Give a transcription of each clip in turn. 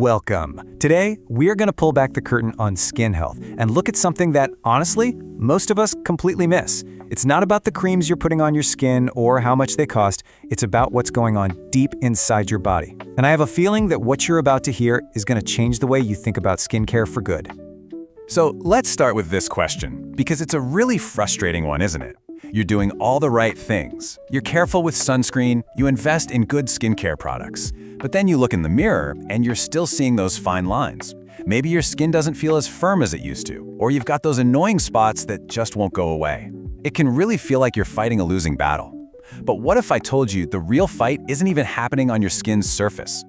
Welcome. Today, we're going to pull back the curtain on skin health and look at something that, honestly, most of us completely miss. It's not about the creams you're putting on your skin or how much they cost. It's about what's going on deep inside your body. And I have a feeling that what you're about to hear is going to change the way you think about skincare for good. So let's start with this question, because it's a really frustrating one, isn't it? You're doing all the right things. You're careful with sunscreen, you invest in good skincare products. But then you look in the mirror and you're still seeing those fine lines. Maybe your skin doesn't feel as firm as it used to, or you've got those annoying spots that just won't go away. It can really feel like you're fighting a losing battle. But what if I told you the real fight isn't even happening on your skin's surface?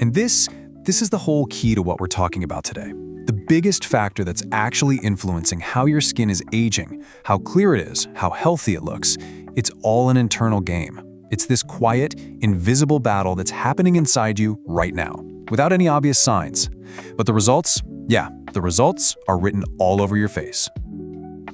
And this is the whole key to what we're talking about today. The biggest factor that's actually influencing how your skin is aging, how clear it is, how healthy it looks, it's all an internal game. It's this quiet, invisible battle that's happening inside you right now, without any obvious signs. But the results are written all over your face.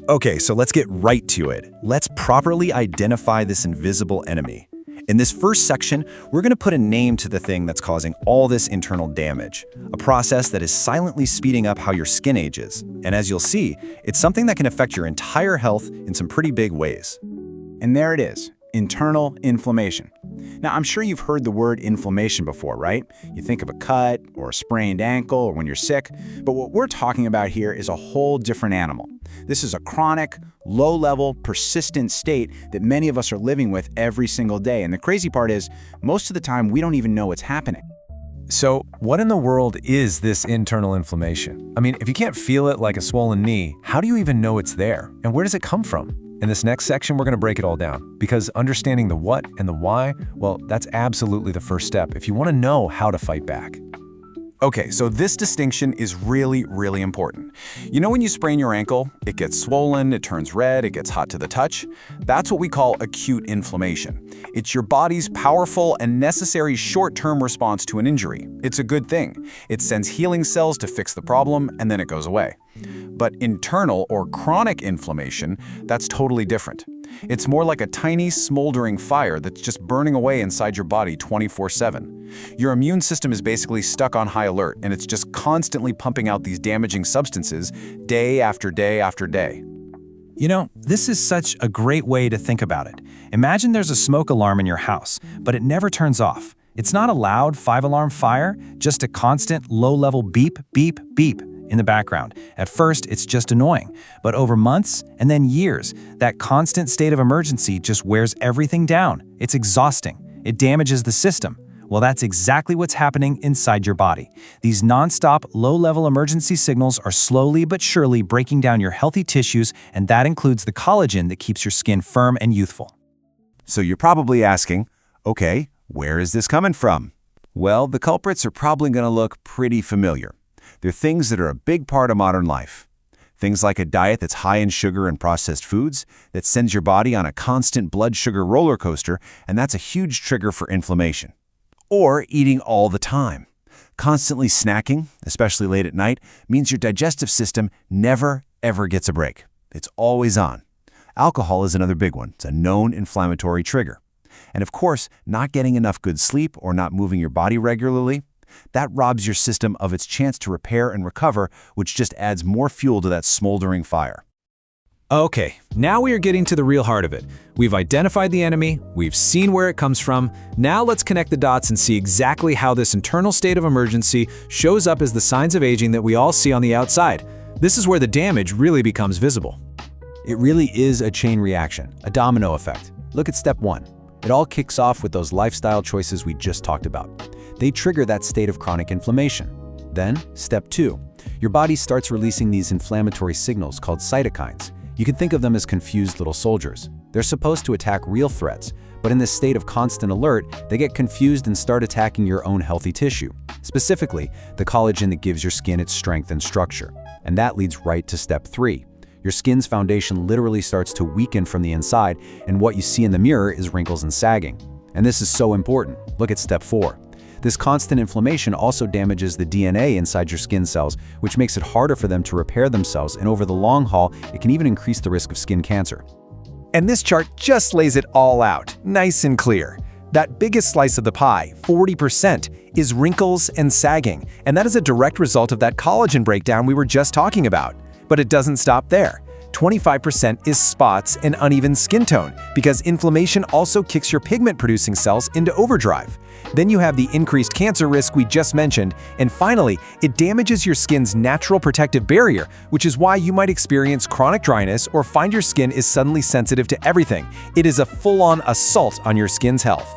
Okay, so let's get right to it. Let's properly identify this invisible enemy. In this first section, we're going to put a name to the thing that's causing all this internal damage, a process that is silently speeding up how your skin ages. And as you'll see, it's something that can affect your entire health in some pretty big ways. And there it is, internal inflammation. Now, I'm sure you've heard the word inflammation before, right? You think of a cut or a sprained ankle or when you're sick, but what we're talking about here is a whole different animal. This is a chronic, low-level, persistent state that many of us are living with every single day. And the crazy part is, most of the time, we don't even know what's happening. So, what in the world is this internal inflammation? I mean, if you can't feel it like a swollen knee, how do you even know it's there? And where does it come from? In this next section, we're going to break it all down, because understanding the what and the why, well, that's absolutely the first step if you want to know how to fight back. Okay, so this distinction is really, really important. You know when you sprain your ankle, it gets swollen, it turns red, it gets hot to the touch? That's what we call acute inflammation. It's your body's powerful and necessary short-term response to an injury. It's a good thing. It sends healing cells to fix the problem, and then it goes away. But internal or chronic inflammation, that's totally different. It's more like a tiny, smoldering fire that's just burning away inside your body 24/7. Your immune system is basically stuck on high alert, and it's just constantly pumping out these damaging substances day after day after day. You know, this is such a great way to think about it. Imagine there's a smoke alarm in your house, but it never turns off. It's not a loud 5-alarm fire, just a constant low-level beep, beep, beep in the background. At first, it's just annoying, but over months and then years, that constant state of emergency just wears everything down. It's exhausting. It damages the system. Well, that's exactly what's happening inside your body. These nonstop, low-level emergency signals are slowly but surely breaking down your healthy tissues, and that includes the collagen that keeps your skin firm and youthful. So you're probably asking, okay, where is this coming from? Well, the culprits are probably going to look pretty familiar. They're things that are a big part of modern life. Things like a diet that's high in sugar and processed foods, that sends your body on a constant blood sugar roller coaster, and that's a huge trigger for inflammation. Or eating all the time. Constantly snacking, especially late at night, means your digestive system never, ever gets a break. It's always on. Alcohol is another big one. It's a known inflammatory trigger. And of course, not getting enough good sleep or not moving your body regularly, that robs your system of its chance to repair and recover, which just adds more fuel to that smoldering fire. Okay, now we are getting to the real heart of it. We've identified the enemy, we've seen where it comes from. Now let's connect the dots and see exactly how this internal state of emergency shows up as the signs of aging that we all see on the outside. This is where the damage really becomes visible. It really is a chain reaction, a domino effect. Look at step 1. It all kicks off with those lifestyle choices we just talked about. They trigger that state of chronic inflammation. Then, step 2. Your body starts releasing these inflammatory signals called cytokines. You can think of them as confused little soldiers. They're supposed to attack real threats, but in this state of constant alert, they get confused and start attacking your own healthy tissue, specifically the collagen that gives your skin its strength and structure. And that leads right to step 3. Your skin's foundation literally starts to weaken from the inside, and what you see in the mirror is wrinkles and sagging. And this is so important. Look at step 4. This constant inflammation also damages the DNA inside your skin cells, which makes it harder for them to repair themselves, and over the long haul, it can even increase the risk of skin cancer. And this chart just lays it all out, nice and clear. That biggest slice of the pie, 40%, is wrinkles and sagging, and that is a direct result of that collagen breakdown we were just talking about. But it doesn't stop there. 25% is spots and uneven skin tone, because inflammation also kicks your pigment-producing cells into overdrive. Then you have the increased cancer risk we just mentioned, and finally, it damages your skin's natural protective barrier, which is why you might experience chronic dryness or find your skin is suddenly sensitive to everything. It is a full-on assault on your skin's health.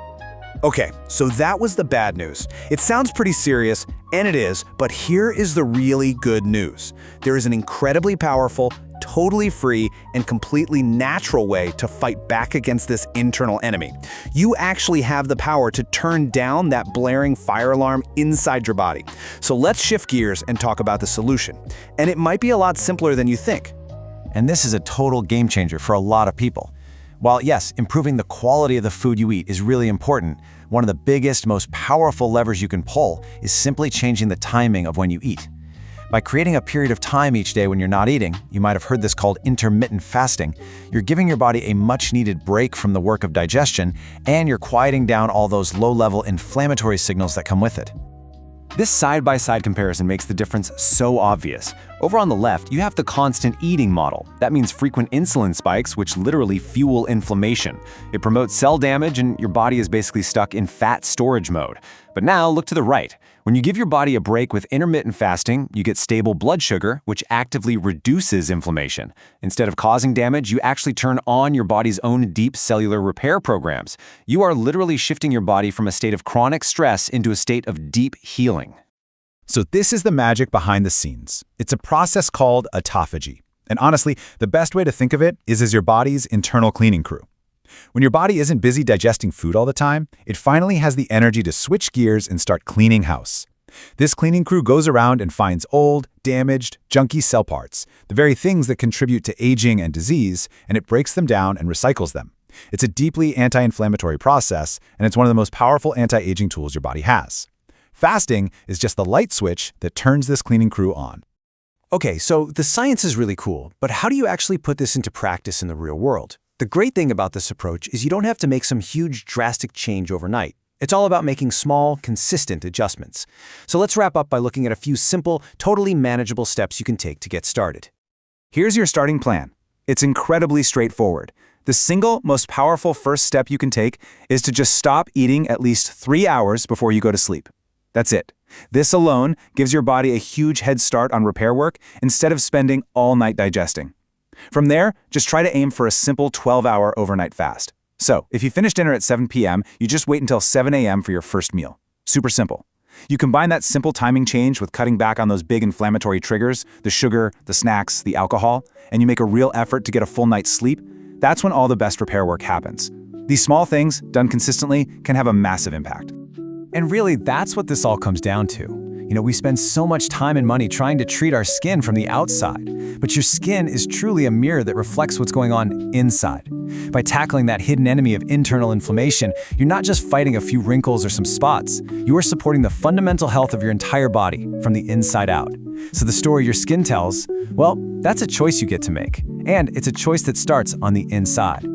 Okay, so that was the bad news. It sounds pretty serious, and it is, but here is the really good news. There is an incredibly powerful, totally free, and completely natural way to fight back against this internal enemy. You actually have the power to turn down that blaring fire alarm inside your body. So let's shift gears and talk about the solution. And it might be a lot simpler than you think. And this is a total game changer for a lot of people. While yes, improving the quality of the food you eat is really important, one of the biggest, most powerful levers you can pull is simply changing the timing of when you eat. By creating a period of time each day when you're not eating, you might have heard this called intermittent fasting, you're giving your body a much-needed break from the work of digestion, and you're quieting down all those low-level inflammatory signals that come with it. This side-by-side comparison makes the difference so obvious. Over on the left, you have the constant eating model. That means frequent insulin spikes, which literally fuel inflammation. It promotes cell damage, and your body is basically stuck in fat storage mode. But now, look to the right. When you give your body a break with intermittent fasting, you get stable blood sugar, which actively reduces inflammation. Instead of causing damage, you actually turn on your body's own deep cellular repair programs. You are literally shifting your body from a state of chronic stress into a state of deep healing. So this is the magic behind the scenes. It's a process called autophagy. And honestly, the best way to think of it is as your body's internal cleaning crew. When your body isn't busy digesting food all the time, it finally has the energy to switch gears and start cleaning house. This cleaning crew goes around and finds old, damaged, junky cell parts, the very things that contribute to aging and disease, and it breaks them down and recycles them. It's a deeply anti-inflammatory process, and it's one of the most powerful anti-aging tools your body has. Fasting is just the light switch that turns this cleaning crew on. Okay, so the science is really cool, but how do you actually put this into practice in the real world? The great thing about this approach is you don't have to make some huge, drastic change overnight. It's all about making small, consistent adjustments. So let's wrap up by looking at a few simple, totally manageable steps you can take to get started. Here's your starting plan. It's incredibly straightforward. The single most powerful first step you can take is to just stop eating at least 3 hours before you go to sleep. That's it. This alone gives your body a huge head start on repair work instead of spending all night digesting. From there, just try to aim for a simple 12-hour overnight fast. So, if you finish dinner at 7 p.m., you just wait until 7 a.m. for your first meal. Super simple. You combine that simple timing change with cutting back on those big inflammatory triggers, the sugar, the snacks, the alcohol, and you make a real effort to get a full night's sleep, that's when all the best repair work happens. These small things, done consistently, can have a massive impact. And really, that's what this all comes down to. We spend so much time and money trying to treat our skin from the outside, but your skin is truly a mirror that reflects what's going on inside. By tackling that hidden enemy of internal inflammation, you're not just fighting a few wrinkles or some spots, you are supporting the fundamental health of your entire body from the inside out. So the story your skin tells, well, that's a choice you get to make, and it's a choice that starts on the inside.